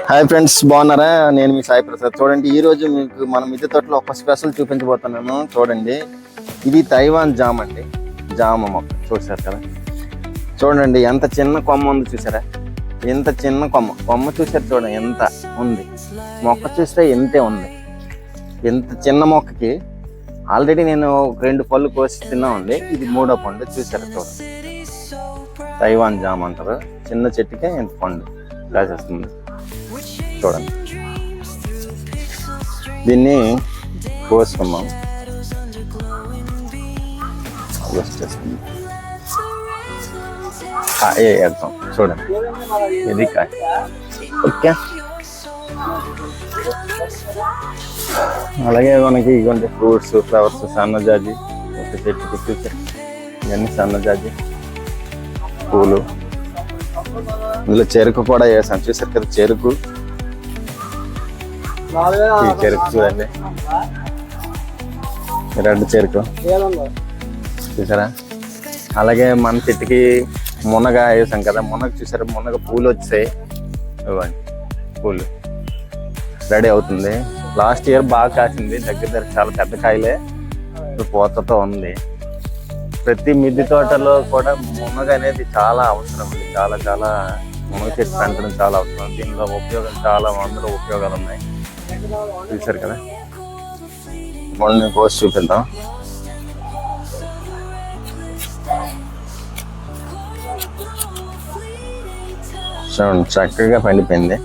Hi friends, బాగున్నారా? నేను మీ సాయి ప్రసాద్. చూడండి, ఈ రోజు మీకు మన మిద్దె తోటలో ఒక స్పెషల్ చూపించబోతున్నాను. చూడండి, ఇది తైవాన్ జామ అండి. జామ మొక్క చూసారు కదా. చూడండి ఎంత చిన్న కొమ్మ ఉంది, చూసారా? ఎంత చిన్న కొమ్మ చూసారు. చూడండి ఎంత ఉంది, మొక్క చూస్తే ఎంతే ఉంది. ఎంత చిన్న మొక్కకి ఆల్రెడీ నేను 2 పళ్ళు కోసి తిన్నామండి. ఇది 3వ పండు. చూసారా? చూడండి, తైవాన్ జామ అంటారు. చిన్న చెట్టుకే ఎంత పండు కాసేస్తుంది. చూడండి, దీన్ని కోసుకున్నాం. వేద్దాం. చూడండి, ఇది కాయ. ఓకే, అలాగే మనకి ఇటువంటి ఫ్రూట్స్, ఫ్లవర్స్, సన్నజాజి ఒక చెట్టుకి చూసారు. ఇవన్నీ సన్నజాజి పూలు. ఇందులో చెరుకు కూడా వేసాను. చూసారు కదా, చెరుకు. ఈ చెరుకు చూడండి, రెడ్ చెరుకు చూసారా. అలాగే మన చెట్టుకి మునగ వేసాం కదా. మునగ చూసారా, మునగ పూలు వచ్చాయి. ఇవ్వండి, పూలు రెడీ అవుతుంది. లాస్ట్ ఇయర్ బాగా కాసింది, దగ్గర చాలా పెద్ద కాయలే. ఇప్పుడు పూతతో ఉంది. ప్రతి మిద్దె తోటలో కూడా మునగ అనేది చాలా అవసరం ఉంది. చాలా మునగ చెట్టు పెంచడం చాలా అవసరం. దీనిలో ఉపయోగం చాలా, అందులో ఉపయోగాలు ఉన్నాయి. చూసారు కదా. మొన్న కోసి చూపిద్దాం. చూడండి, చక్కగా పండిపోయింది.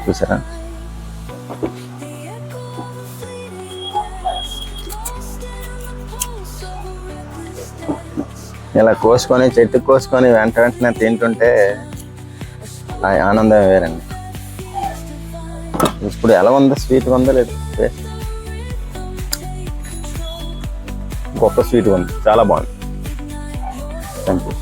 చూసారా? ఇలా కోసుకొని, చెట్టు కోసుకొని వెంటనే తింటుంటే ఆనందం వేరండి. ఇప్పుడు ఎలా ఉందో, స్వీట్గా ఉందో లేదు, గొప్ప స్వీట్గా ఉంది, చాలా బాగుంది. Thank you.